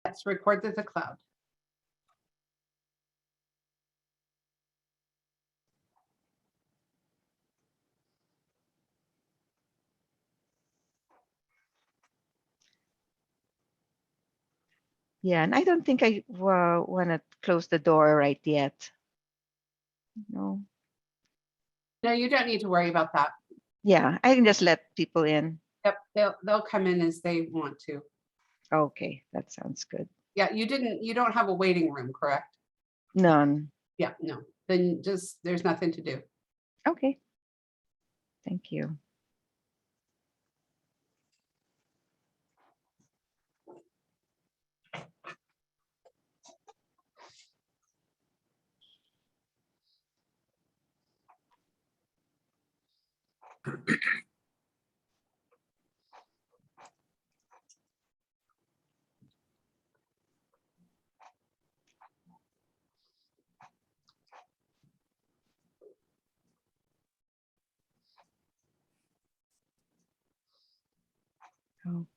Let's record as a cloud. Yeah, and I don't think I want to close the door right yet. No. No, you don't need to worry about that. Yeah, I can just let people in. Yep, they'll come in as they want to. Okay, that sounds good. Yeah, you don't have a waiting room, correct? None. Yeah, no, then just, there's nothing to do. Okay. Thank you.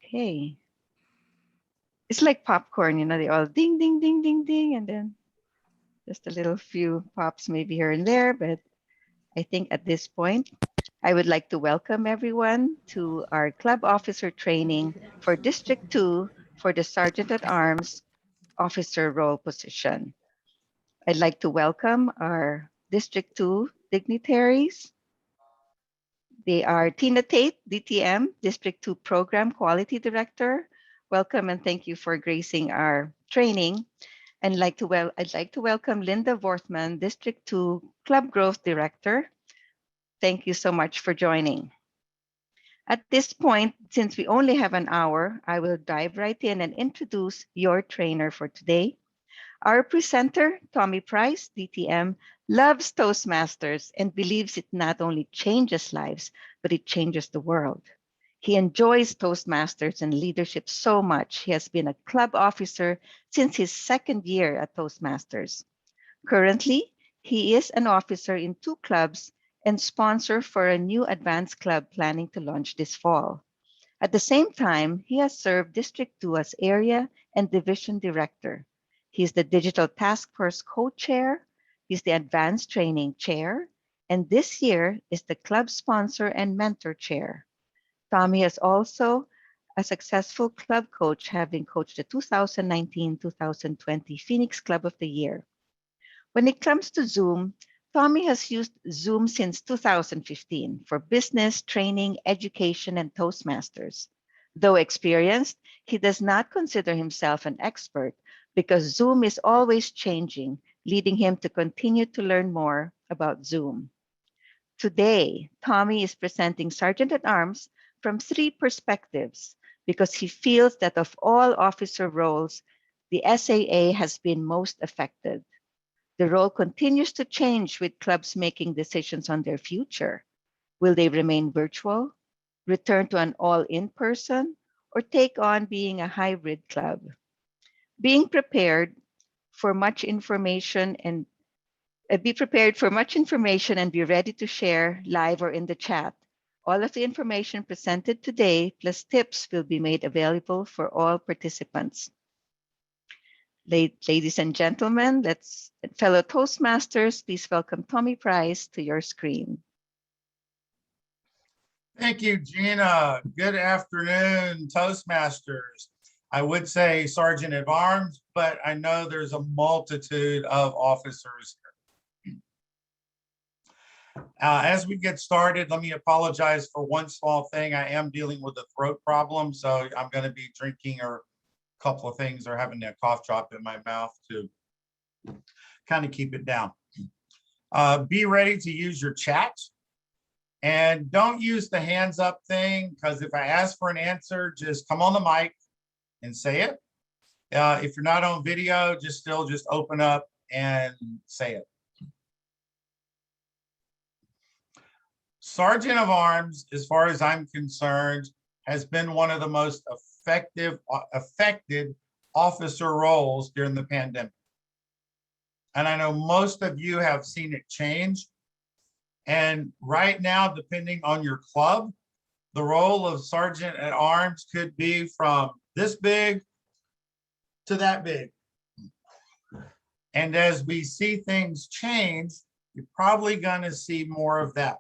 Okay. It's like popcorn, you know, they all ding, ding, ding, ding, ding, and then just a little few pops maybe here and there. But I think at this point, I would like to welcome everyone to our club officer training for District 2 for the Sergeant at Arms officer role position. I'd like to welcome our District 2 dignitaries. They are Tina Tate, DTM, District 2 Program Quality Director. Welcome and thank you for gracing our training. And I'd like to welcome Linda Worthman, District 2 Club Growth Director. Thank you so much for joining. At this point, since we only have an hour, I will dive right in and introduce your trainer for today. Our presenter, Tommy Price, DTM, loves Toastmasters and believes it not only changes lives, but it changes the world. He enjoys Toastmasters and leadership so much. He has been a club officer since his second year at Toastmasters. Currently, he is an officer in 2 clubs and sponsor for a new advanced club planning to launch this fall. At the same time, he has served District 2 as area and division director. He's the digital task force co-chair, he's the advanced training chair, and this year is the club sponsor and mentor chair. Tommy is also a successful club coach, having coached the 2019-2020 Phoenix Club of the Year. When it comes to Zoom, Tommy has used Zoom since 2015 for business, training, education, and Toastmasters. Though experienced, he does not consider himself an expert because Zoom is always changing, leading him to continue to learn more about Zoom. Today, Tommy is presenting Sergeant at Arms from 3 perspectives because he feels that of all officer roles, the SAA has been most affected. The role continues to change with clubs making decisions on their future. Will they remain virtual, return to an all in person, or take on being a hybrid club? Being prepared for much information and be prepared for much information and be ready to share live or in the chat. All of the information presented today plus tips will be made available for all participants. Ladies and gentlemen, fellow Toastmasters, please welcome Tommy Price to your screen. Thank you, Gina. Good afternoon, Toastmasters. I would say Sergeant at Arms, but I know there's a multitude of officers here. As we get started, let me apologize for one small thing. I am dealing with a throat problem, so I'm going to be drinking or couple of things or having a cough drop in my mouth to kind of keep it down. Be ready to use your chat and don't use the hands up thing, because if I ask for an answer, just come on the mic and say it. If you're not on video, just open up and say it. Sergeant of Arms, as far as I'm concerned, has been one of the most affected officer roles during the pandemic. And I know most of you have seen it change. And right now, depending on your club, the role of Sergeant at Arms could be from this big to that big. And as we see things change, you're probably going to see more of that.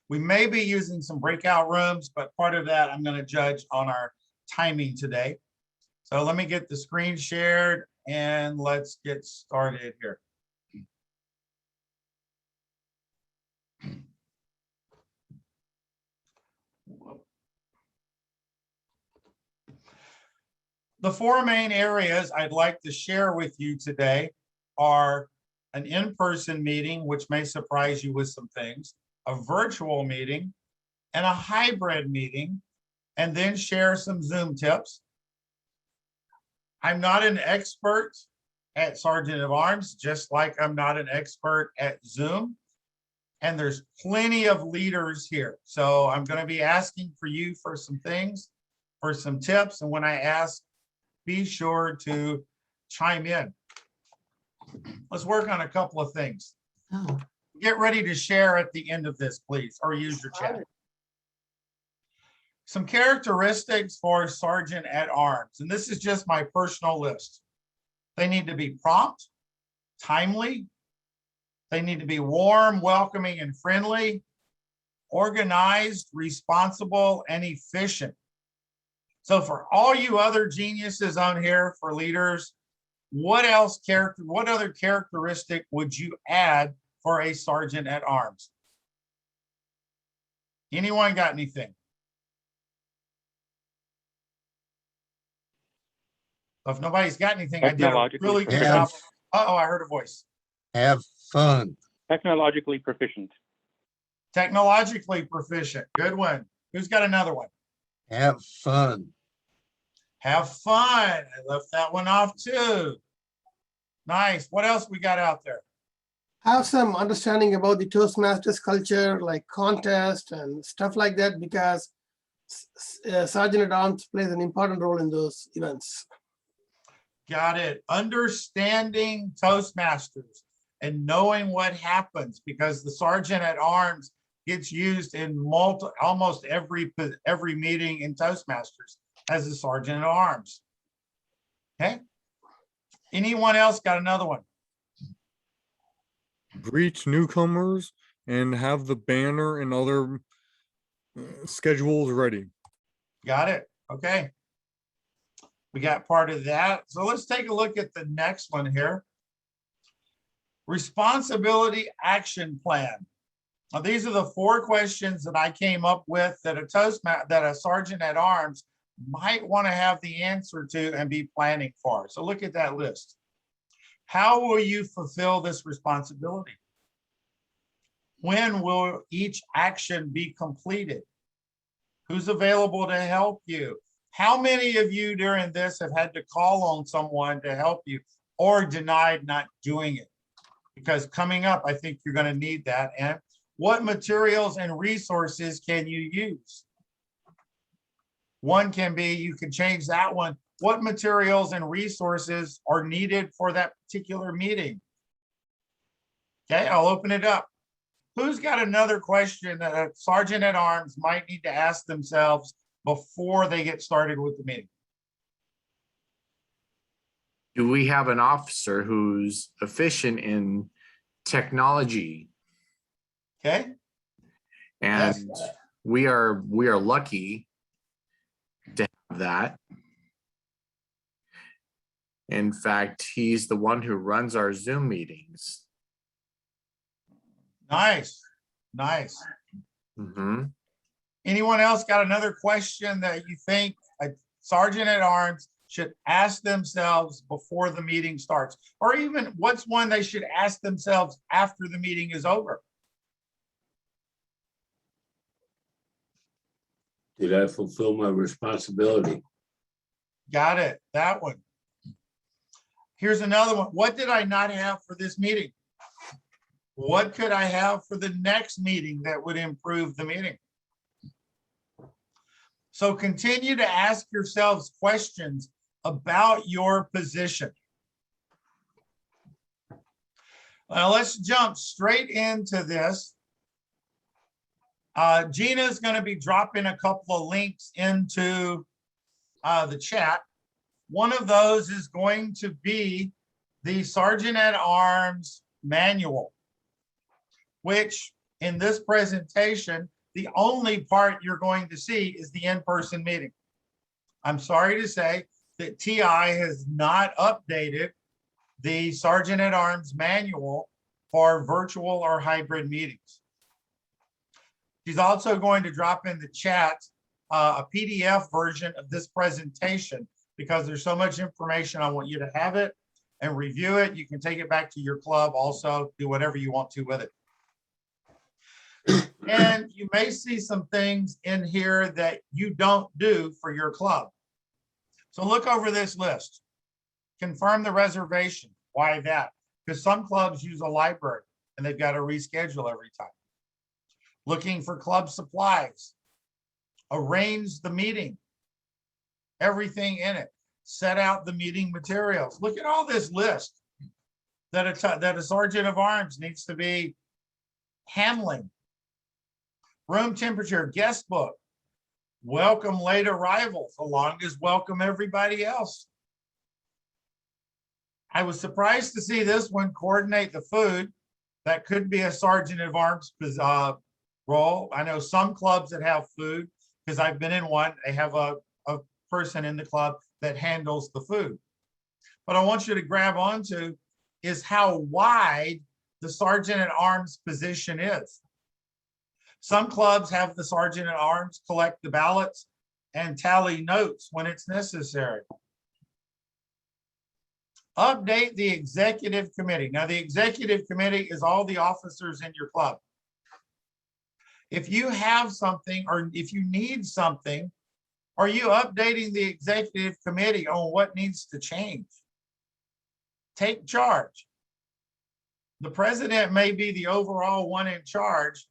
We may be using some breakout rooms, but part of that I'm going to judge on our timing today. So let me get the screen shared and let's get started here. The four main areas I'd like to share with you today are an in-person meeting, which may surprise you with some things, a virtual meeting, and a hybrid meeting, and then share some Zoom tips. I'm not an expert at Sergeant at Arms, just like I'm not an expert at Zoom. And there's plenty of leaders here. So I'm going to be asking for you for some things, for some tips. And when I ask, be sure to chime in. Let's work on a couple of things. Oh. Get ready to share at the end of this, please, or use your chat. Some characteristics for Sergeant at Arms, and this is just my personal list. They need to be prompt, timely. They need to be warm, welcoming, and friendly, organized, responsible, and efficient. So for all you other geniuses on here, for leaders, what other characteristic would you add for a Sergeant at Arms? Anyone got anything? If nobody's got anything, I did a really good job. Uh-oh, I heard a voice. Have fun. Technologically proficient. Technologically proficient. Good one. Who's got another one? Have fun. Have fun. I left that one off too. Nice. What else we got out there? Have some understanding about the Toastmasters culture, like contest and stuff like that, because Sergeant at Arms plays an important role in those events. Got it. Understanding Toastmasters and knowing what happens, because the Sergeant at Arms gets used in almost every meeting in Toastmasters as a Sergeant at Arms. Okay. Anyone else got another one? Greet newcomers and have the banner and other schedules ready. Got it. Okay. We got part of that. So let's take a look at the next one here. Responsibility action plan. Now, these are the 4 questions that I came up with that a Sergeant at Arms might want to have the answer to and be planning for. So look at that list. How will you fulfill this responsibility? When will each action be completed? Who's available to help you? How many of you during this have had to call on someone to help you or denied not doing it? Because coming up, I think you're going to need that. And what materials and resources can you use? One can be, you can change that one. What materials and resources are needed for that particular meeting? Okay, I'll open it up. Who's got another question that a Sergeant at Arms might need to ask themselves before they get started with the meeting? Do we have an officer who's efficient in technology? Okay. And Yes. we are lucky to have that. In fact, he's the one who runs our Zoom meetings. Nice, nice. Mhm. Anyone else got another question that you think a Sergeant at Arms should ask themselves before the meeting starts? Or even what's one they should ask themselves after the meeting is over? Did I fulfill my responsibility? Got it, that one. Here's another one. What did I not have for this meeting? What could I have for the next meeting that would improve the meeting? So continue to ask yourselves questions about your position. Now let's jump straight into this. Gina's going to be dropping a couple of links into the chat. One of those is going to be the Sergeant at Arms manual, which in this presentation, the only part you're going to see is the in-person meeting. I'm sorry to say that TI has not updated the Sergeant at Arms manual for virtual or hybrid meetings. She's also going to drop in the chat a PDF version of this presentation because there's so much information. I want you to have it and review it. You can take it back to your club, also do whatever you want to with it. And you may see some things in here that you don't do for your club. So look over this list. Confirm the reservation. Why that? Because some clubs use a library and they've got to reschedule every time. Looking for club supplies. Arrange the meeting. Everything in it. Set out the meeting materials. Look at all this list that a Sergeant of Arms needs to be handling. Room temperature, guest book, welcome late arrivals, along as welcome everybody else. I was surprised to see this one, coordinate the food. That could be a Sergeant of Arms role. I know some clubs that have food, because I've been in one, they have a person in the club that handles the food. What I want you to grab onto is how wide the Sergeant at Arms position is. Some clubs have the Sergeant at Arms collect the ballots and tally notes when it's necessary. Update the executive committee. Now, the executive committee is all the officers in your club. If you have something or if you need something, are you updating the executive committee on what needs to change? Take charge. The president may be the overall one in charge,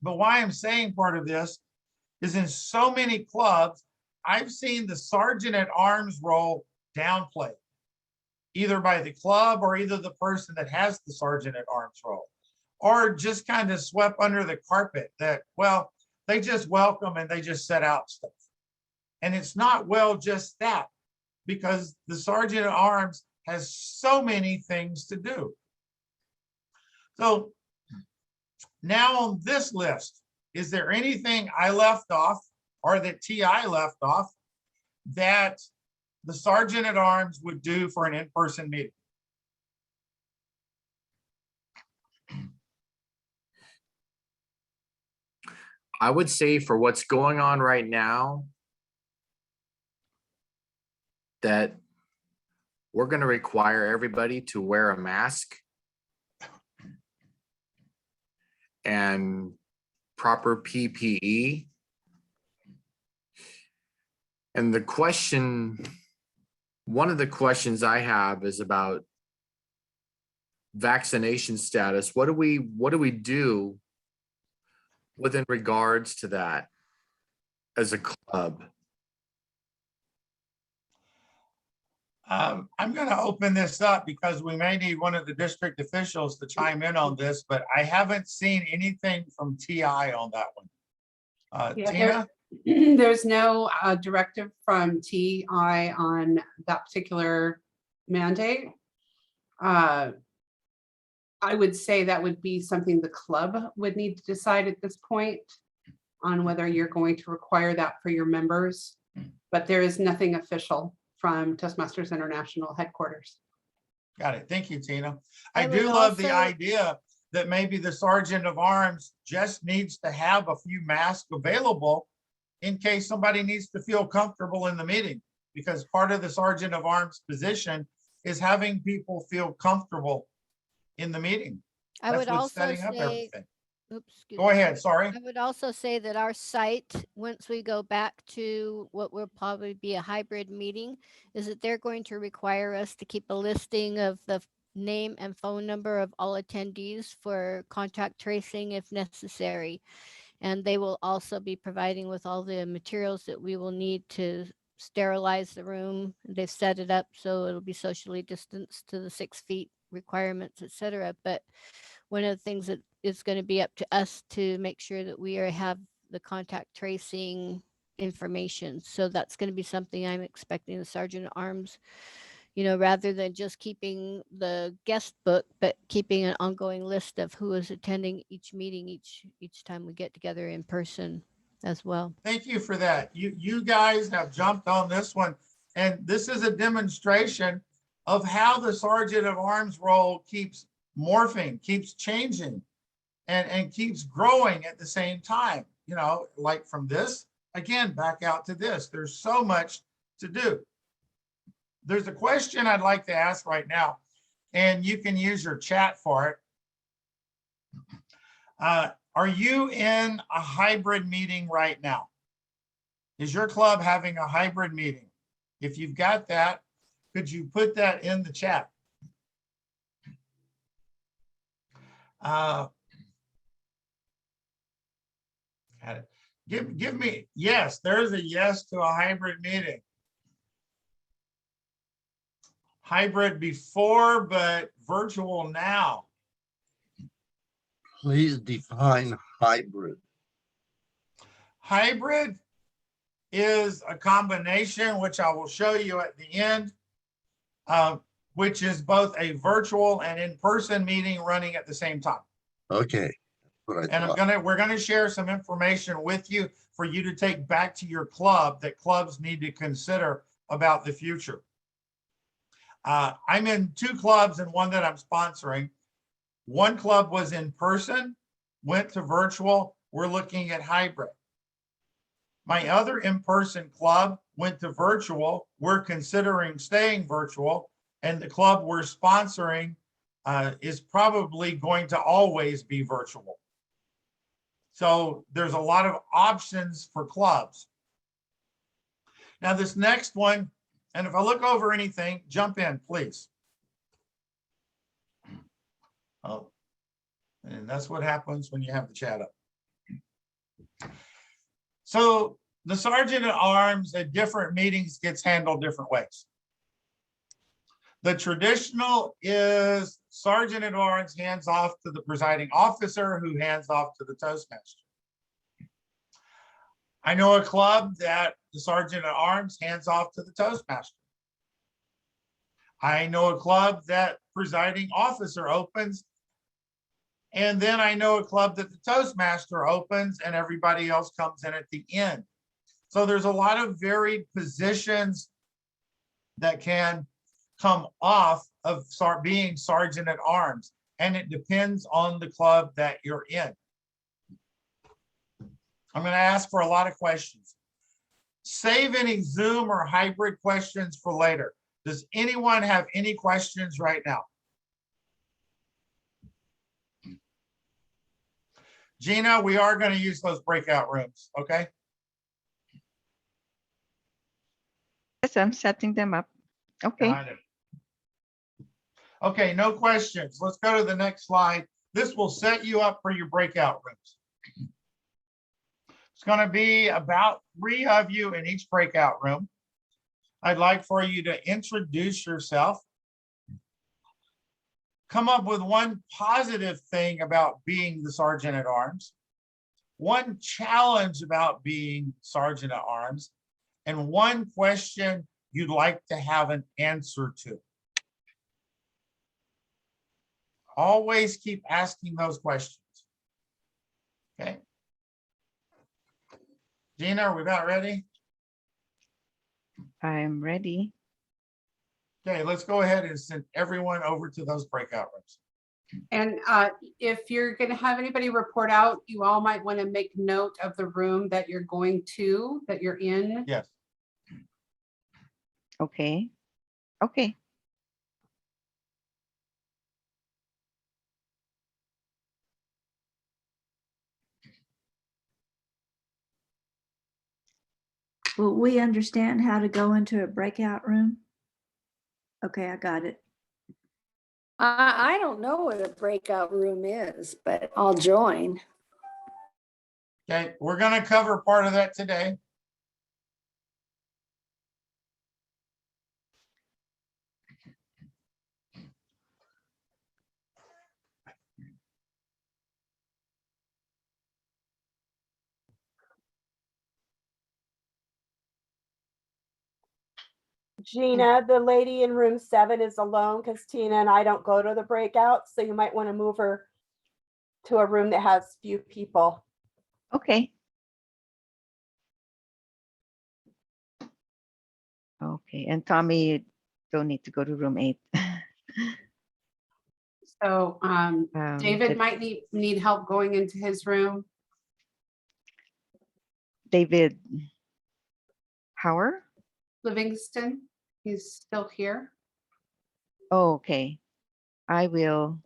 but why I'm saying part of this is in so many clubs, I've seen the Sergeant at Arms role downplayed, either by the club or either the person that has the Sergeant at Arms role, or just kind of swept under the carpet that, well, they just welcome and they just set out stuff. And it's not, well, just that, because the Sergeant at Arms has so many things to do. So now on this list, is there anything I left off or that TI left off that the Sergeant at Arms would do for an in-person meeting? I would say for what's going on right now, that we're going to require everybody to wear a mask and proper PPE. And the question, one of the questions I have is about vaccination status. What do we do within regards to that as a club? I'm going to open this up because we may need one of the district officials to chime in on this, but I haven't seen anything from TI on that one. Yeah, Tina? There's no directive from TI on that particular mandate. I would say that would be something the club would need to decide at this point on whether you're going to require that for your members, but there is nothing official from Toastmasters International headquarters. Got it. Thank you, Tina. I I do would love the also- idea that maybe the Sergeant of Arms just needs to have a few masks available in case somebody needs to feel comfortable in the meeting, because part of the Sergeant of Arms position is having people feel comfortable in the meeting. I That's would what's also setting up say, everything. oops, excuse Go me. ahead, sorry. I would also say that our site, once we go back to what will probably be a hybrid meeting, is that they're going to require us to keep a listing of the name and phone number of all attendees for contact tracing if necessary. And they will also be providing with all the materials that we will need to sterilize the room. They've set it up so it'll be socially distanced to the 6 feet requirements, et cetera. But one of the things that is going to be up to us to make sure that we have the contact tracing information. So that's going to be something I'm expecting the Sergeant at Arms, you know, rather than just keeping the guest book, but keeping an ongoing list of who is attending each meeting each time we get together in person as well. Thank you for that. You guys have jumped on this one. And this is a demonstration of how the Sergeant at Arms role keeps morphing, keeps changing, and keeps growing at the same time. You know, like from this, again, back out to this. There's so much to do. There's a question I'd like to ask right now, and you can use your chat for it. Are you in a hybrid meeting right now? Is your club having a hybrid meeting? If you've got that, could you put that in the chat? Give me, yes, there's a yes to a hybrid meeting. Hybrid before, but virtual now. Please define hybrid. Hybrid is a combination, which I will show you at the end, which is both a virtual and in-person meeting running at the same time. Okay. That's what I And thought. we're gonna share some information with you for you to take back to your club that clubs need to consider about the future. I'm in 2 clubs and one that I'm sponsoring. One club was in person, went to virtual. We're looking at hybrid. My other in-person club went to virtual. We're considering staying virtual, and the club we're sponsoring is probably going to always be virtual. So there's a lot of options for clubs. Now this next one, and if I look over anything, jump in, please. Oh, and that's what happens when you have the chat up. So the Sergeant at Arms at different meetings gets handled different ways. The traditional is Sergeant at Arms hands off to the presiding officer, who hands off to the Toastmaster. I know a club that the Sergeant at Arms hands off to the Toastmaster. I know a club that presiding officer opens, and then I know a club that the Toastmaster opens and everybody else comes in at the end. So there's a lot of varied positions that can come off of being Sergeant at Arms, and it depends on the club that you're in. I'm going to ask for a lot of questions. Save any Zoom or hybrid questions for later. Does anyone have any questions right now? Gina, we are going to use those breakout rooms, okay? Yes, I'm setting them up. Okay. Got it. Okay, no questions. Let's go to the next slide. This will set you up for your breakout rooms. It's going to be about 3 of you in each breakout room. I'd like for you to introduce yourself. Come up with one positive thing about being the Sergeant at Arms, one challenge about being Sergeant at Arms, and one question you'd like to have an answer to. Always keep asking those questions. Okay. Gina, are we about ready? I'm ready. Okay, let's go ahead and send everyone over to those breakout rooms. And if you're going to have anybody report out, you all might want to make note of the room that you're going to, that you're in. Yes. Okay. Okay. Will we understand how to go into a breakout room? Okay, I got it. I don't know what a breakout room is, but I'll join. Okay, we're going to cover part of that today. Gina, the lady in room 7 is alone because Tina and I don't go to the breakouts, so you might want to move her to a room that has few people. Okay. Okay, and Tommy, you don't need to go to room 8. So David Did might need help going into his room. David Hauer? Livingston, he's still here. Oh, okay. I will.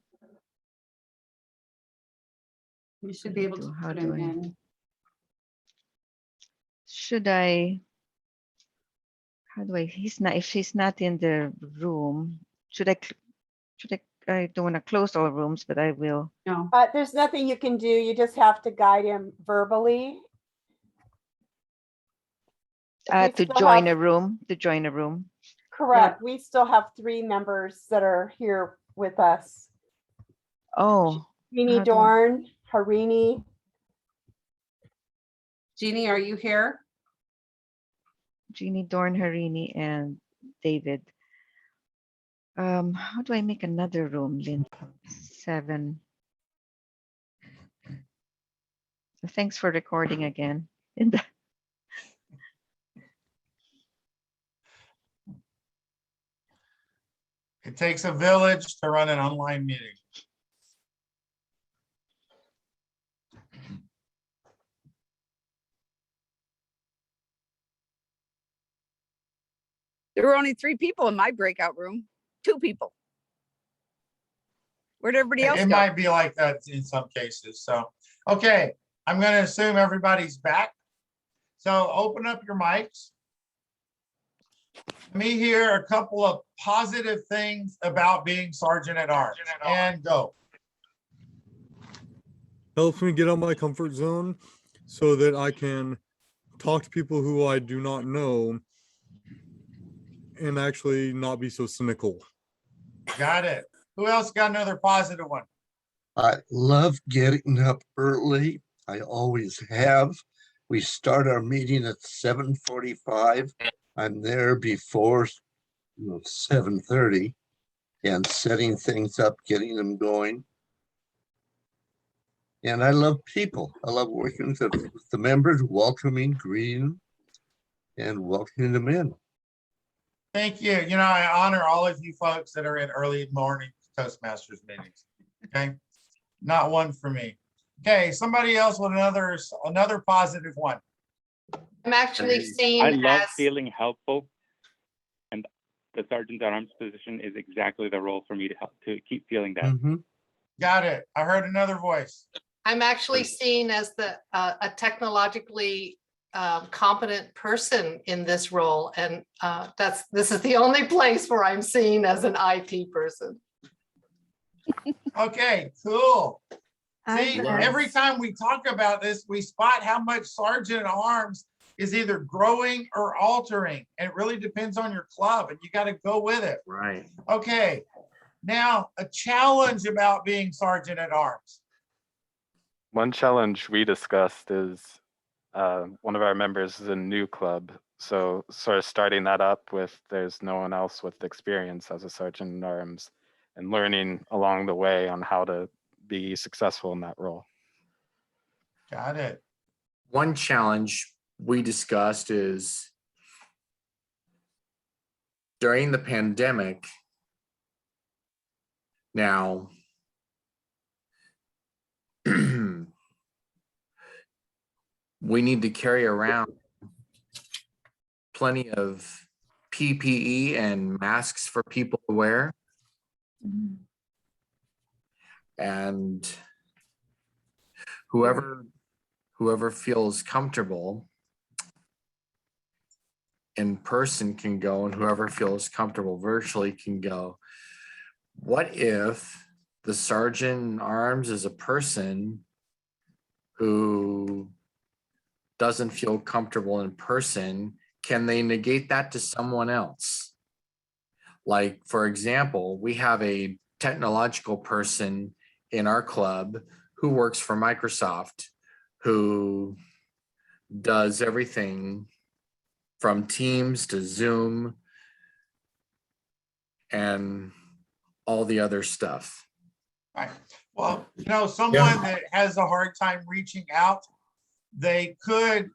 You should be able to How put do him I? in. Should I? How do I? He's not. If she's not in the room, should I? Should I? I don't want to close all rooms, but I will. No. There's nothing you can do. You just have to guide him verbally. We To still join have- a room. To join a room. Correct. We still have 3 members that are here with us. Oh. Jeannie How do I- Dorn, Harini. Jeannie, are you here? Jeannie Dorn, Harini, and David. How do I make another room, Lynn? 7. So thanks for recording again. In the It takes a village to run an online meeting. There were only 3 people in my breakout room, 2 people. Where'd everybody else It go? might be like that in some cases. So, okay, I'm going to assume everybody's back. So open up your mics. Let me hear a couple of positive things about being Sergeant at Arms, and go. Helps me get out of my comfort zone so that I can talk to people who I do not know and actually not be so cynical. Got it. Who else got another positive one? I love getting up early. I always have. We start our meeting at 7:45. I'm there before 7:30 and setting things up, getting them going. And I love people. I love working with the members, welcoming, greeting, and welcoming them in. Thank you. You know, I honor all of you folks that are in early morning Toastmasters meetings. Okay. Not one for me. Okay. Somebody else with another positive one. I'm actually seen I love as feeling helpful, and the sergeant at arms position is exactly the role for me to help to keep feeling that. Mm-hmm. Got it. I heard another voice. I'm actually seen as a technologically competent person in this role, and this is the only place where I'm seen as an IT person. Okay, cool. See, I've, every time we talk about this, we spot how much Sergeant at Arms is either growing or altering. And it really depends on your club, and you got to go with it. Right. Okay, now a challenge about being Sergeant at Arms. One challenge we discussed is one of our members is a new club. So sort of starting that up with there's no one else with experience as a sergeant at arms and learning along the way on how to be successful in that role. Got it. One challenge we discussed is during the pandemic. Now, we need to carry around plenty of PPE and masks for people to wear. And whoever feels comfortable in person can go, and whoever feels comfortable virtually can go. What if the sergeant at arms is a person who doesn't feel comfortable in person? Can they negate that to someone else? Like, for example, we have a technological person in our club who works for Microsoft, who does everything from Teams to Zoom and all the other stuff. Right. Well, you know, someone that has a hard time reaching out, they could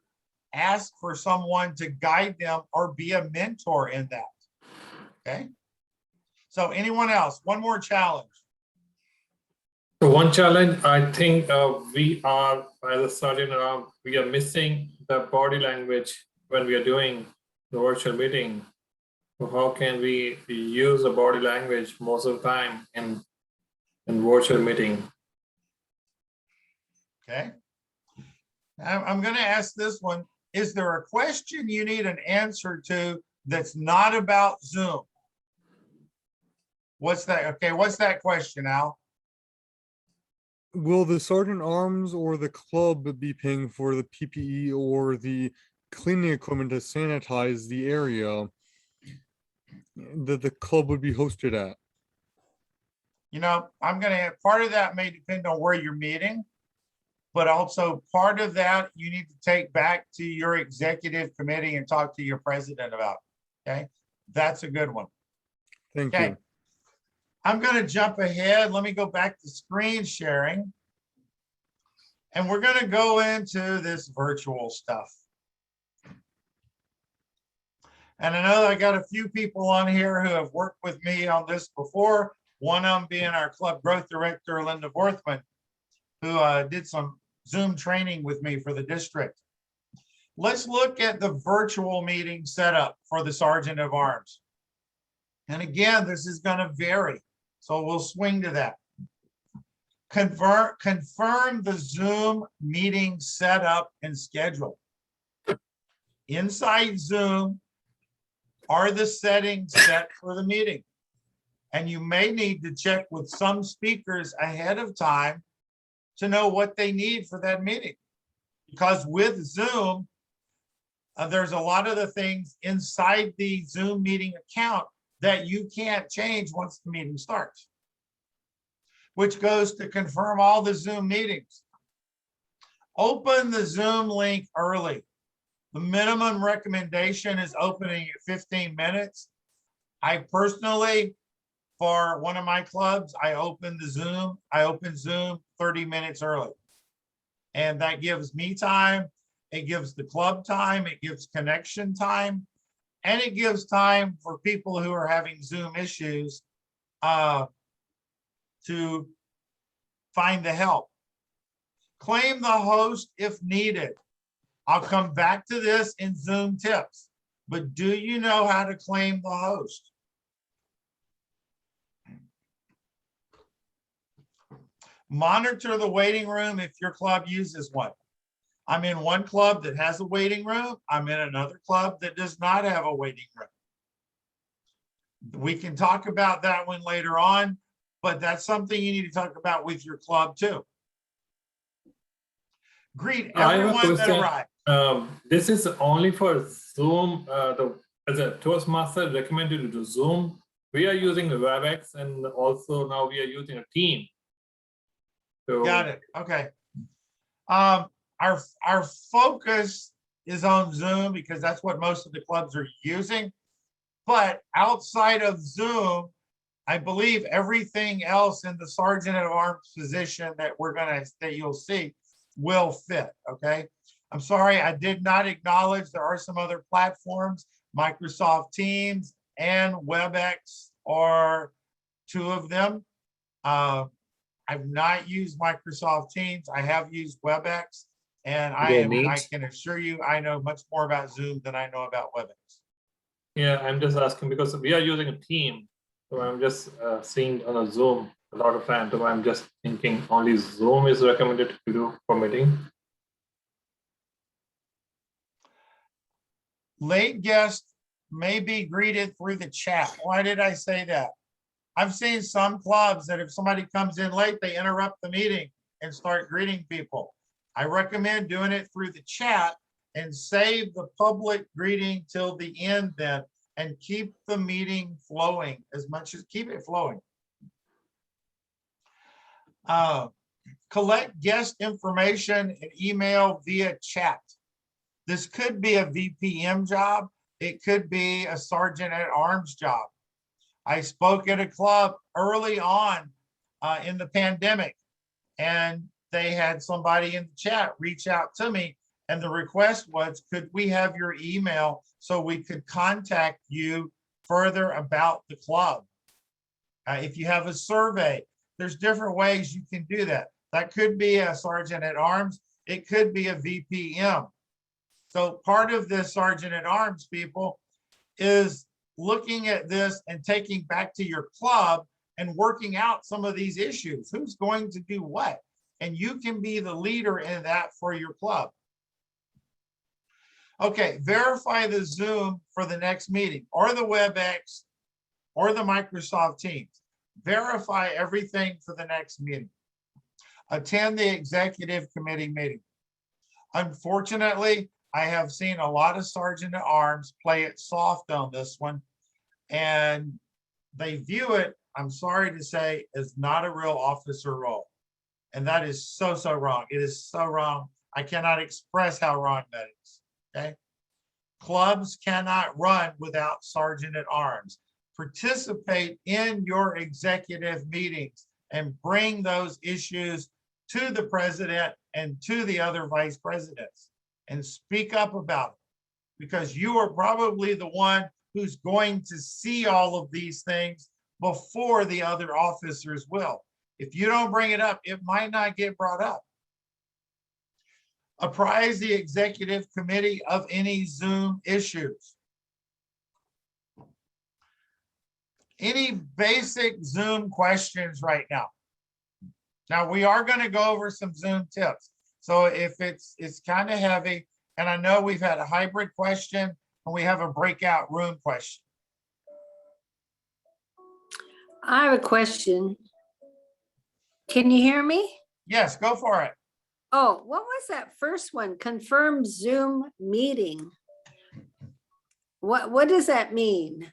ask for someone to guide them or be a mentor in that. Okay. So anyone else? One more challenge. So one challenge, I think we are, as a sergeant around, we are missing the body language when we are doing the virtual meeting. So how can we use the body language most of the time in virtual meeting? Okay. I'm going to ask this one. Is there a question you need an answer to that's not about Zoom? What's that? Okay, what's that question, Al? Will the Sergeant Arms or the club be paying for the PPE or the cleaning equipment to sanitize the area that the club would be hosted at? You know, I'm going to have part of that may depend on where you're meeting, but also part of that you need to take back to your executive committee and talk to your president about. Okay, that's a good one. Thank Okay. you. I'm going to jump ahead. Let me go back to screen sharing. And we're going to go into this virtual stuff. And I know I got a few people on here who have worked with me on this before. One of them being our club growth director, Linda Vorthman, who did some Zoom training with me for the district. Let's look at the virtual meeting setup for the Sergeant of Arms. And again, this is going to vary. So we'll swing to that. Confirm the Zoom meeting setup and schedule. Inside Zoom are the settings set for the meeting. And you may need to check with some speakers ahead of time to know what they need for that meeting. Because with Zoom, there's a lot of the things inside the Zoom meeting account that you can't change once the meeting starts, which goes to confirm all the Zoom meetings. Open the Zoom link early. The minimum recommendation is opening at 15 minutes. I personally, for one of my clubs, I open Zoom 30 minutes early. And that gives me time, it gives the club time, it gives connection time, and it gives time for people who are having Zoom issues to find the help. Claim the host if needed. I'll come back to this in Zoom tips, but do you know how to claim the host? Monitor the waiting room if your club uses one. I'm in one club that has a waiting room. I'm in another club that does not have a waiting room. We can talk about that one later on, but that's something you need to talk about with your club too. Greet everyone that arrives. This is only for Zoom. As a Toastmaster recommended to do Zoom, we are using WebEx, and also now we are using a team. So, got it. Okay. Our focus is on Zoom because that's what most of the clubs are using. But outside of Zoom, I believe everything else in the Sergeant at Arms position that you'll see will fit. Okay. I'm sorry, I did not acknowledge there are some other platforms. Microsoft Teams and WebEx are two of them. I've not used Microsoft Teams. I have used WebEx, and I can assure you, I know much more about Zoom than I know about WebEx. yeah, I'm just asking because we are using a team. So I'm just seeing on a Zoom a lot of time. So I'm just thinking only Zoom is recommended to do for meeting. Late guests may be greeted through the chat. Why did I say that? I've seen some clubs that if somebody comes in late, they interrupt the meeting and start greeting people. I recommend doing it through the chat and save the public greeting till the end then, and keep the meeting flowing as much as keep it flowing. Collect guest information and email via chat. This could be a VPM job. It could be a Sergeant at Arms job. I spoke at a club early on in the pandemic, and they had somebody in the chat reach out to me, and the request was, could we have your email so we could contact you further about the club? If you have a survey, there's different ways you can do that. That could be a sergeant at arms. It could be a VPM. So part of this sergeant at arms, people, is looking at this and taking back to your club and working out some of these issues. Who's going to do what? And you can be the leader in that for your club. Okay, verify the Zoom for the next meeting, or the WebEx, or the Microsoft Teams. Verify everything for the next meeting. Attend the executive committee meeting. Unfortunately, I have seen a lot of sergeant at arms play it soft on this one, and they view it, I'm sorry to say, as not a real officer role. And that is so, so wrong. It is so wrong. I cannot express how wrong that is, okay? Clubs cannot run without sergeant at arms. Participate in your executive meetings and bring those issues to the president and to the other vice presidents and speak up about it, because you are probably the one who's going to see all of these things before the other officers will. If you don't bring it up, it might not get brought up. Apprise the executive committee of any Zoom issues. Any basic Zoom questions right now? Now, we are going to go over some Zoom tips. So if it's kind of heavy, and I know we've had a hybrid question and we have a breakout room question. I have a question. Can you hear me? Yes, go for it. Oh, what was that first one? Confirm Zoom meeting. What does that mean?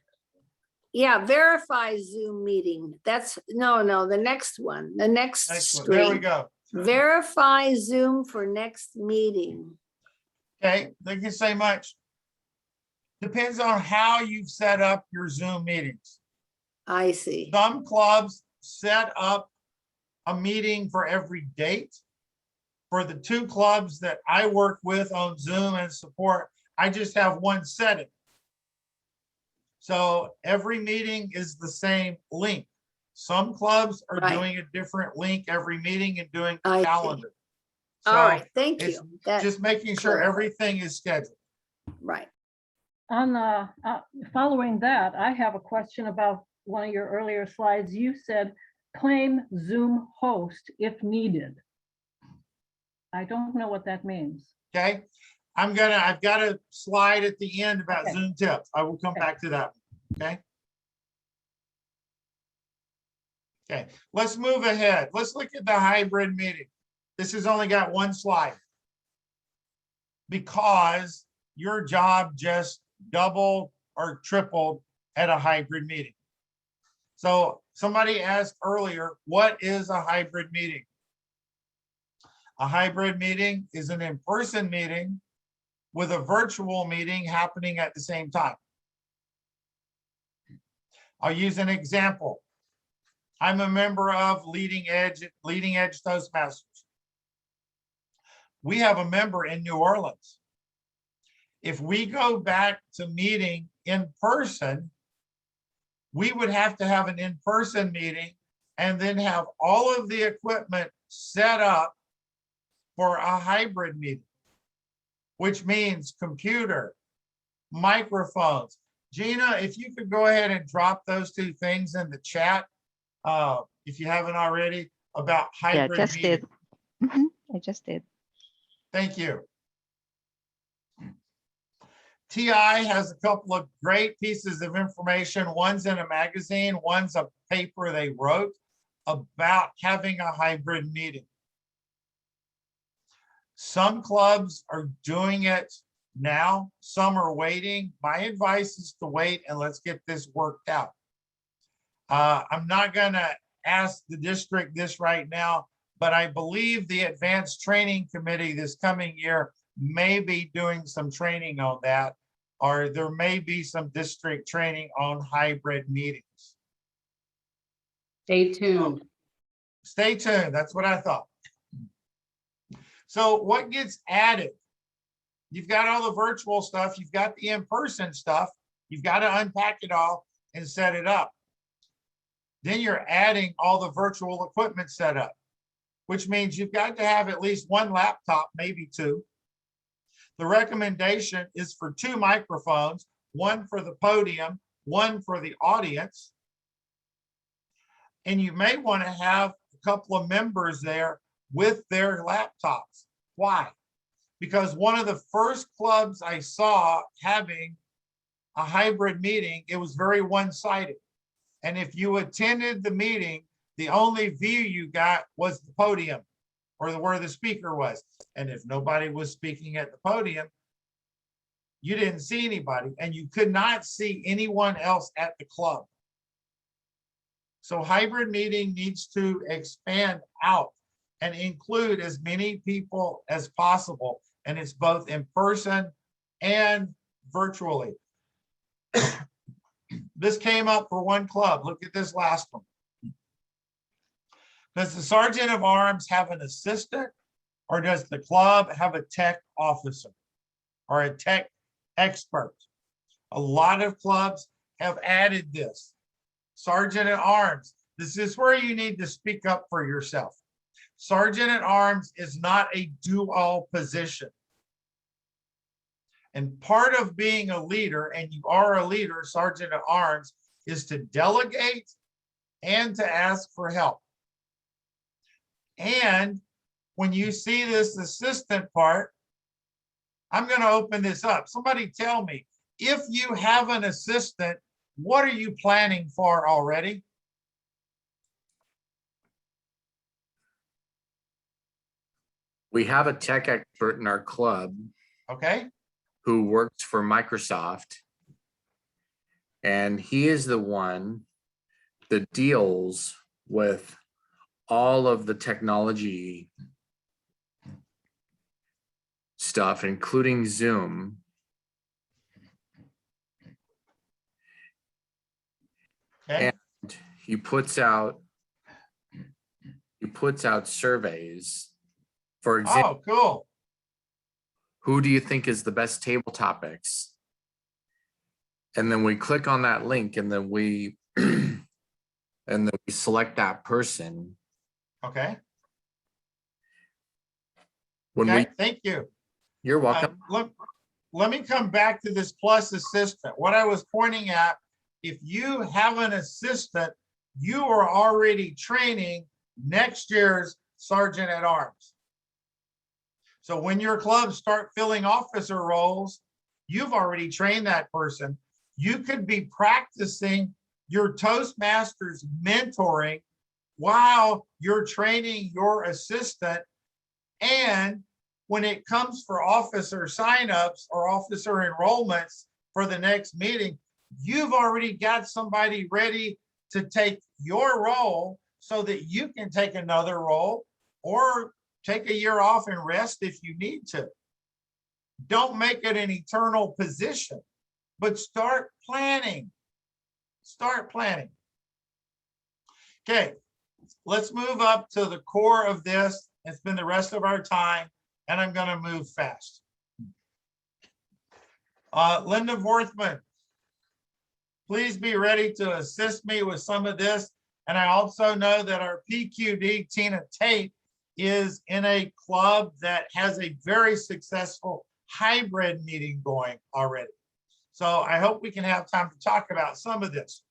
Yeah, verify Zoom meeting. That's no, the next one, the next Excellent. screen. There we go. Verify Zoom for next meeting. Okay, they can say much. Depends on how you've set up your Zoom meetings. I see. Some clubs set up a meeting for every date. For the two clubs that I work with on Zoom and support, I just have one setting. So every meeting is the same link. Some clubs are doing a different link every meeting and doing a calendar. All right, thank it's you. That just making sure clarifies. everything is scheduled. Right. On following that, I have a question about one of your earlier slides. You said claim Zoom host if needed. I don't know what that means. Okay, I've got a slide at the end about Okay. Zoom tips. I will come back to that. Okay. Okay, let's move ahead. Let's look at the hybrid meeting. This has only got one slide because your job just doubled or tripled at a hybrid meeting. So somebody asked earlier, what is a hybrid meeting? A hybrid meeting is an in-person meeting with a virtual meeting happening at the same time. I'll use an example. I'm a member of Leading Edge Toastmasters. We have a member in New Orleans. If we go back to meeting in person, we would have to have an in-person meeting and then have all of the equipment set up for a hybrid meeting, which means computer, microphones. Gina, if you could go ahead and drop those two things in the chat, if you haven't already, about hybrid Yeah, just meeting. did. I just did. Thank you. TI has a couple of great pieces of information. One's in a magazine, one's a paper they wrote about having a hybrid meeting. Some clubs are doing it now, some are waiting. My advice is to wait and let's get this worked out. I'm not gonna ask the district this right now, but I believe the Advanced Training Committee this coming year may be doing some training on that, or there may be some district training on hybrid meetings. Stay tuned. Stay tuned. That's what I thought. So what gets added? You've got all the virtual stuff. You've got the in-person stuff. You've got to unpack it all and set it up. Then you're adding all the virtual equipment set up, which means you've got to have at least one laptop, maybe two. The recommendation is for 2 microphones, one for the podium, one for the audience. And you may want to have a couple of members there with their laptops. Why? Because one of the first clubs I saw having a hybrid meeting, it was very one-sided. And if you attended the meeting, the only view you got was the podium or where the speaker was. And if nobody was speaking at the podium, you didn't see anybody and you could not see anyone else at the club. So hybrid meeting needs to expand out and include as many people as possible. And it's both in person and virtually. This came up for one club. Look at this last one. Does the sergeant of arms have an assistant, or does the club have a tech officer or a tech expert? A lot of clubs have added this. Sergeant at arms. This is where you need to speak up for yourself. Sergeant at arms is not a do-all position. And part of being a leader, and you are a leader, sergeant at arms, is to delegate and to ask for help. And when you see this assistant part, I'm going to open this up. Somebody tell me, if you have an assistant, what are you planning for already? We have a tech expert in our club. Okay. Who works for Microsoft. And he is the one that deals with all of the technology stuff, including Zoom. Okay. And he puts out surveys. For example, oh, cool. Who do you think is the best table topics? And then we click on that link and then we select that person. Okay. Thank you. You're welcome. Let me come back to this plus assistant. What I was pointing at, if you have an assistant, you are already training next year's sergeant at arms. So when your clubs start filling officer roles, you've already trained that person. You could be practicing your Toastmasters mentoring while you're training your assistant. And when it comes for officer signups or officer enrollments for the next meeting, you've already got somebody ready to take your role so that you can take another role or take a year off and rest if you need to. Don't make it an eternal position, but start planning. Start planning. Okay, let's move up to the core of this and spend the rest of our time, and I'm going to move fast. Linda Vorthman, please be ready to assist me with some of this. And I also know that our PQD, Tina Tate, is in a club that has a very successful hybrid meeting going already. So I hope we can have time to talk about some of this.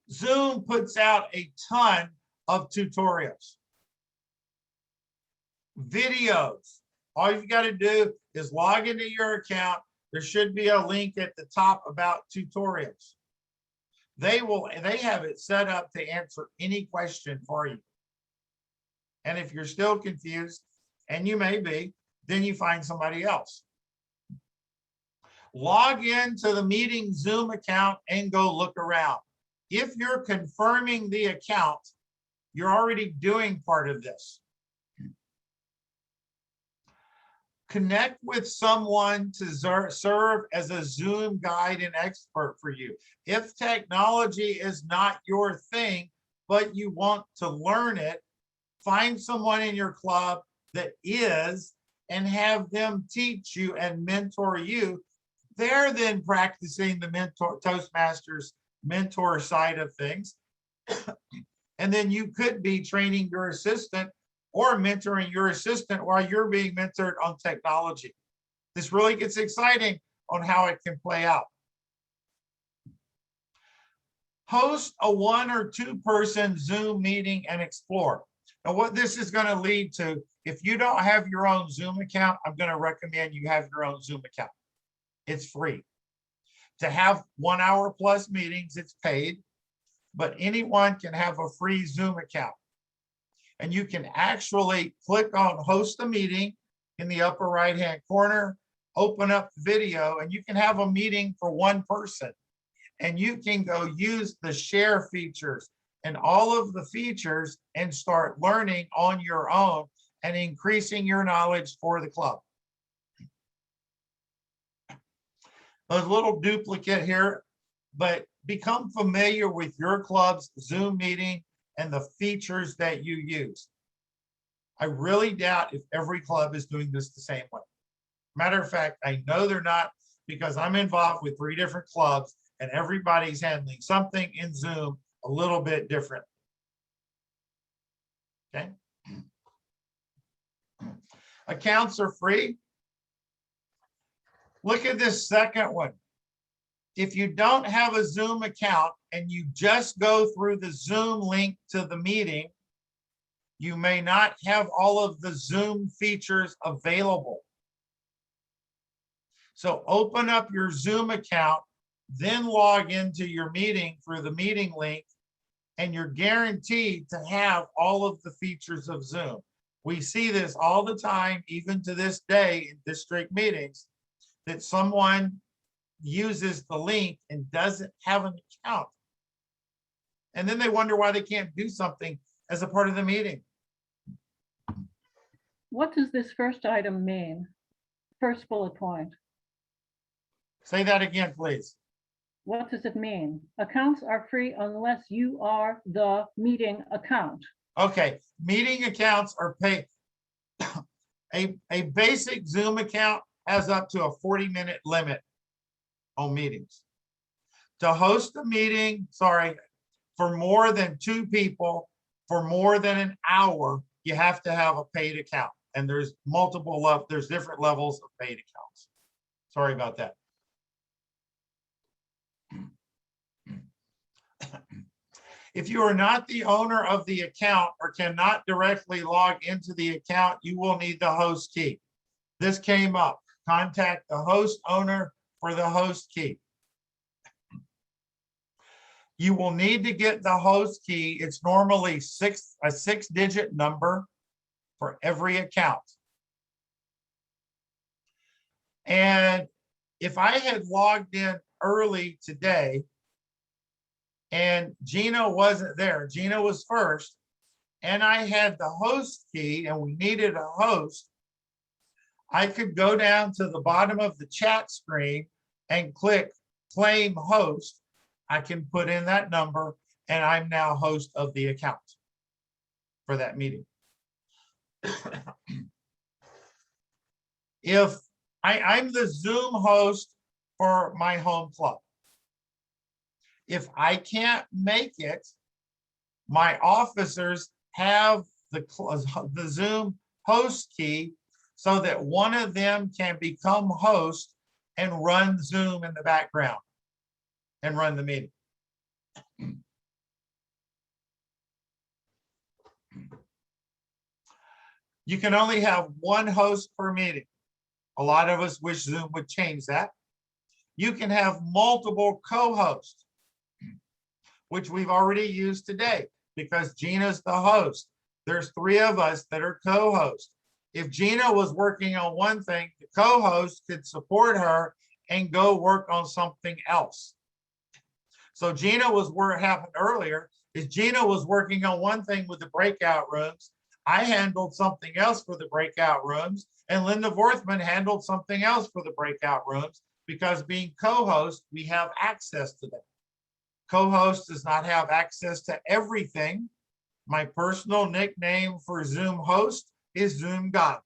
Zoom puts out a ton of tutorials. Videos. All you've got to do is log into your account. There should be a link at the top about tutorials. They have it set up to answer any question for you. And if you're still confused, and you may be, then you find somebody else. Log into the meeting Zoom account and go look around. If you're confirming the account, you're already doing part of this. Connect with someone to serve as a Zoom guide and expert for you. If technology is not your thing, but you want to learn it, find someone in your club that is and have them teach you and mentor you. They're then practicing the Toastmasters mentor side of things. And then you could be training your assistant or mentoring your assistant while you're being mentored on technology. This really gets exciting on how it can play out. Host a 1 or 2 person Zoom meeting and explore. Now, what this is going to lead to, if you don't have your own Zoom account, I'm going to recommend you have your own Zoom account. It's free. To have 1 hour plus meetings, it's paid, but anyone can have a free Zoom account. And you can actually click on host a meeting in the upper right-hand corner, open up the video, and you can have a meeting for 1 person. And you can go use the share features and all of the features and start learning on your own and increasing your knowledge for the club. A little duplicate here, but become familiar with your club's Zoom meeting and the features that you use. I really doubt if every club is doing this the same way. Matter of fact, I know they're not, because I'm involved with 3 different clubs and everybody's handling something in Zoom a little bit different. Okay. Accounts are free. Look at this second one. If you don't have a Zoom account and you just go through the Zoom link to the meeting, you may not have all of the Zoom features available. So open up your Zoom account, then log into your meeting through the meeting link, and you're guaranteed to have all of the features of Zoom. We see this all the time, even to this day in district meetings, that someone uses the link and doesn't have an account. And then they wonder why they can't do something as a part of the meeting. What does this first item mean? First bullet point. Say that again, please. What does it mean? Accounts are free unless you are the meeting account. Okay, meeting accounts are paid. A basic Zoom account has up to a 40-minute limit on meetings. To host a meeting, for more than 2 people, for more than an hour, you have to have a paid account. And there's there's different levels of paid accounts. Sorry about that. If you are not the owner of the account or cannot directly log into the account, you will need the host key. This came up. Contact the host owner for the host key. You will need to get the host key. It's normally a 6-digit number for every account. And if I had logged in early today and Gina wasn't there, Gina was first, and I had the host key and we needed a host, I could go down to the bottom of the chat screen and click claim host. I can put in that number and I'm now host of the account for that meeting. If I'm the Zoom host for my home club, if I can't make it, my officers have the Zoom host key so that one of them can become host and run Zoom in the background and run the meeting. You can only have 1 host per meeting. A lot of us wish Zoom would change that. You can have multiple co-hosts, which we've already used today because Gina's the host. There's 3 of us that are co-hosts. If Gina was working on one thing, the co-host could support her and go work on something else. So Gina was, what happened earlier is Gina was working on one thing with the breakout rooms. I handled something else for the breakout rooms, and Linda Vorthman handled something else for the breakout rooms, because being co-host, we have access to them. Co-host does not have access to everything. My personal nickname for Zoom host is Zoom God,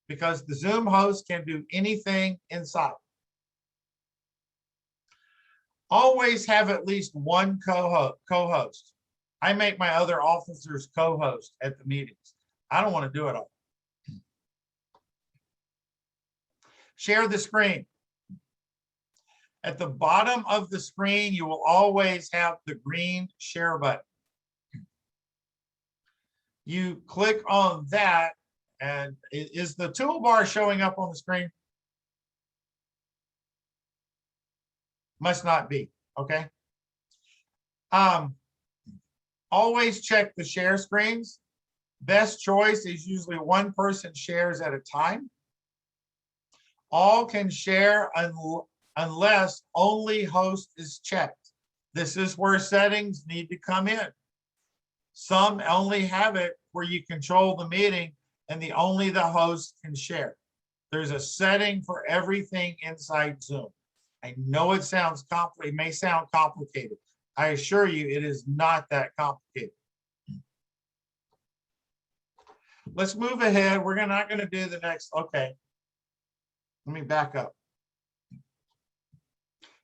because the Zoom host can do anything inside. Always have at least one co-host. I make my other officers co-host at the meetings. I don't want to do it all. Share the screen. At the bottom of the screen, you will always have the green share button. You click on that, and is the toolbar showing up on the screen? Must not be, okay? Always check the share screens. Best choice is usually one person shares at a time. All can share unless only host is checked. This is where settings need to come in. Some only have it where you control the meeting and only the host can share. There's a setting for everything inside Zoom. I know it sounds complicated, it may sound complicated. I assure you it is not that complicated. Let's move ahead. We're not going to do the next. Okay. Let me back up.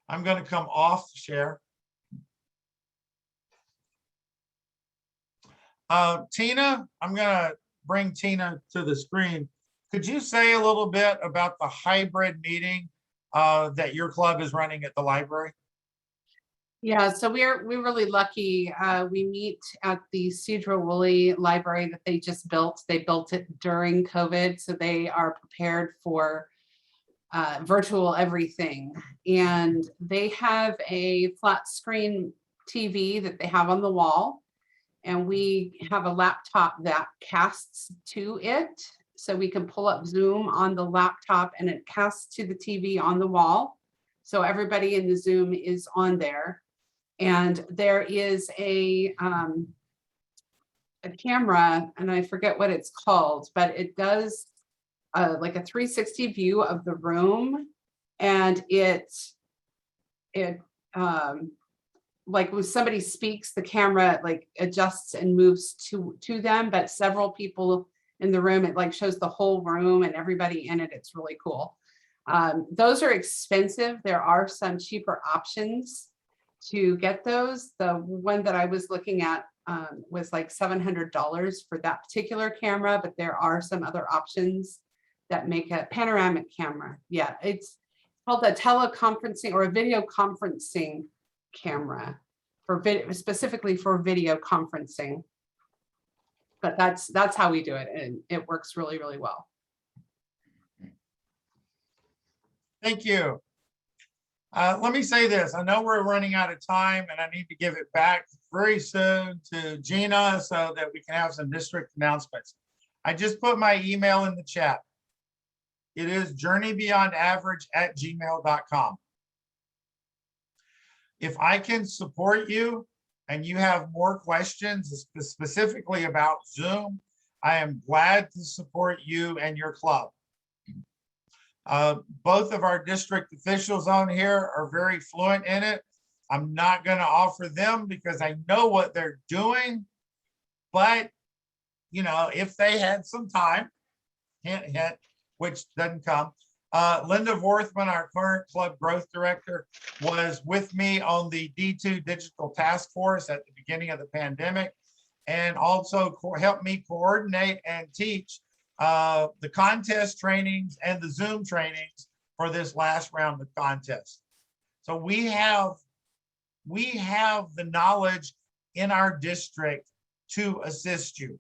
I'm going to come off the share. Tina, I'm going to bring Tina to the screen. Could you say a little bit about the hybrid meeting that your club is running at the library? Yeah, so we're really lucky. We meet at the Cedro Woolley Library that they just built. They built it during COVID, so they are prepared for virtual everything. And they have a flat screen TV that they have on the wall. And we have a laptop that casts to it. So we can pull up Zoom on the laptop and it casts to the TV on the wall. So everybody in the Zoom is on there. And there is a camera, and I forget what it's called, but it does like a 360 view of the room. And it like when somebody speaks, the camera like adjusts and moves to them, but several people in the room, it like shows the whole room and everybody in it. It's really cool. Those are expensive. There are some cheaper options to get those. The one that I was looking at was like $700 for that particular camera, but there are some other options that make a panoramic camera. Yeah, it's called a teleconferencing or a video conferencing camera for specifically for video conferencing. But that's how we do it, and it works really, really well. Thank you. Let me say this. I know we're running out of time and I need to give it back very soon to Gina so that we can have some district announcements. I just put my email in the chat. It is journeybeyondaverage@gmail.com. If I can support you and you have more questions specifically about Zoom, I am glad to support you and your club. Both of our district officials on here are very fluent in it. I'm not going to offer them because I know what they're doing. But, you know, if they had some time, hint, hint, which doesn't come. Linda Vorthman, our current club growth director, was with me on the D2 digital task force at the beginning of the pandemic, and also helped me coordinate and teach the contest trainings and the Zoom trainings for this last round of contests. So we have the knowledge in our district to assist you.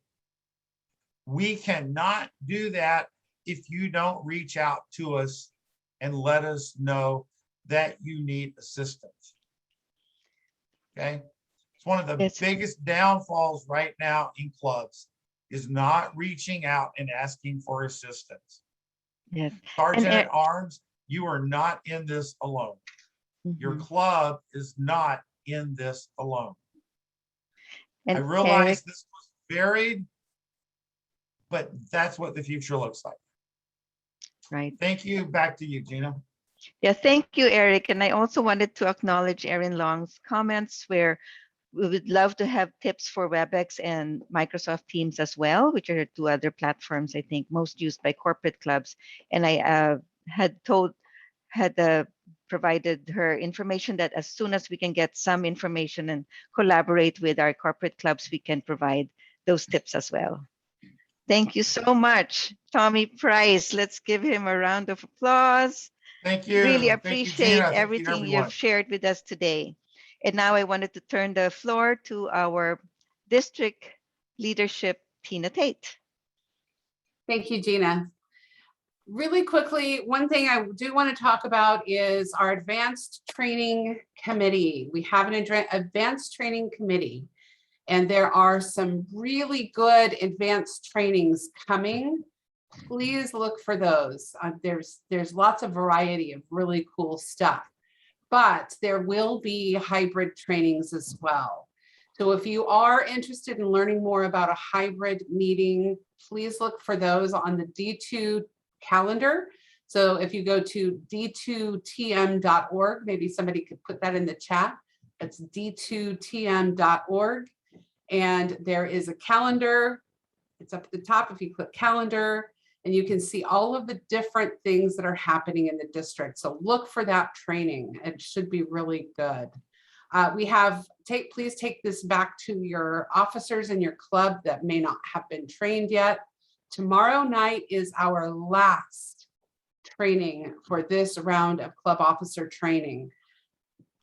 We cannot do that if you don't reach out to us and let us know that you need assistance. Okay, it's one of the biggest downfalls right now in clubs is not reaching out and asking for assistance. Yes. Sergeant at Arms, you are not in this alone. Your club is not in this alone. I realize this was varied, but that's what the future looks like. Right. Thank you. Back to you, Gina. Yeah, thank you, Eric. And I also wanted to acknowledge Erin Long's comments where we would love to have tips for WebEx and Microsoft Teams as well, which are two other platforms I think most used by corporate clubs. And I had provided her information that as soon as we can get some information and collaborate with our corporate clubs, we can provide those tips as well. Thank you so much, Tommy Price. Let's give him a round of applause. Thank you. Really Thank you, appreciate Gina. Thank you, everything everyone. you've shared with us today. And now I wanted to turn the floor to our district leadership, Tina Tate. Thank you, Gina. Really quickly, one thing I do want to talk about is our advanced training committee. We have an advanced training committee, and there are some really good advanced trainings coming. Please look for those. There's lots of variety of really cool stuff, but there will be hybrid trainings as well. So if you are interested in learning more about a hybrid meeting, please look for those on the D2 calendar. So if you go to d2tm.org, maybe somebody could put that in the chat. It's d2tm.org. And there is a calendar. It's up at the top if you click calendar, and you can see all of the different things that are happening in the district. So look for that training. It should be really good. Please take this back to your officers in your club that may not have been trained yet. Tomorrow night is our last training for this round of club officer training.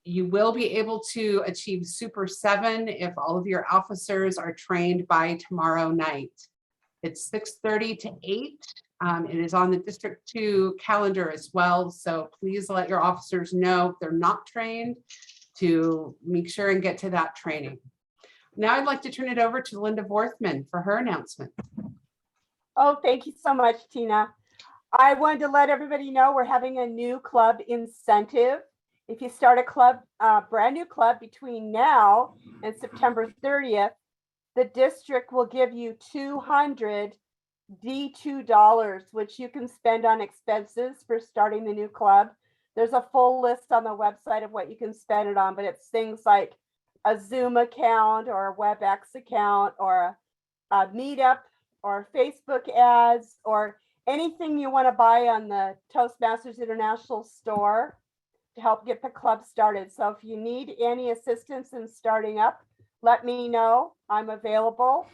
You will be able to achieve Super 7 if all of your officers are trained by tomorrow night. It's 6:30 to 8. It is on the District 2 calendar as well. So please let your officers know if they're not trained to make sure and get to that training. Now I'd like to turn it over to Linda Vorthman for her announcement. Oh, thank you so much, Tina. I wanted to let everybody know we're having a new club incentive. If you start a club, brand new club between now and September 30th, the district will give you $200 D2, which you can spend on expenses for starting the new club. There's a full list on the website of what you can spend it on, but it's things like a Zoom account or a WebEx account or a Meetup or Facebook ads or anything you want to buy on the Toastmasters International store to help get the club started. So if you need any assistance in starting up, let me know. I'm available.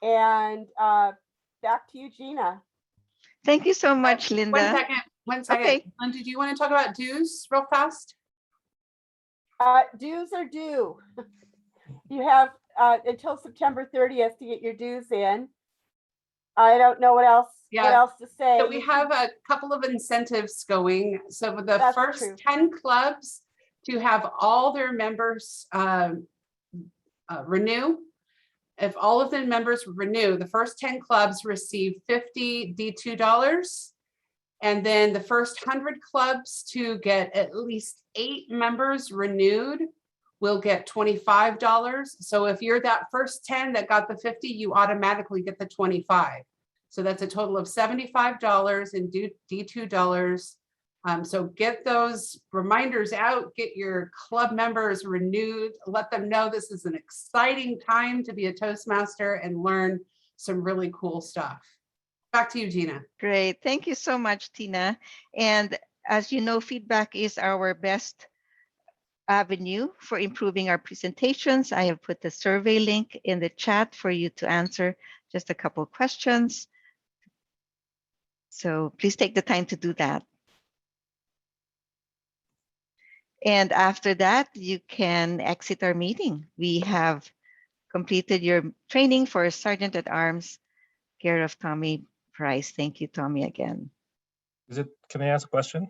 And back to you, Gina. Thank you so much, Linda. One second. Okay. Linda, do you want to talk about dues real fast? Dues are due. You have until September 30th to get your dues in. I don't know what else to say. So we have a couple of incentives going. So for the That's first true. 10 clubs to have all their members renew, if all of the members renew, the first 10 clubs receive $50 D2. And then the first 100 clubs to get at least 8 members renewed will get $25. So if you're that first 10 that got the 50, you automatically get the 25. So that's a total of $75 in D2. So get those reminders out, get your club members renewed, let them know this is an exciting time to be a Toastmaster and learn some really cool stuff. Back to you, Gina. Great. Thank you so much, Tina. And as you know, feedback is our best avenue for improving our presentations. I have put the survey link in the chat for you to answer just a couple of questions. So please take the time to do that. And after that, you can exit our meeting. We have completed your training for Sergeant at Arms, care of Tommy Price. Thank you, Tommy, again. Can I ask a question?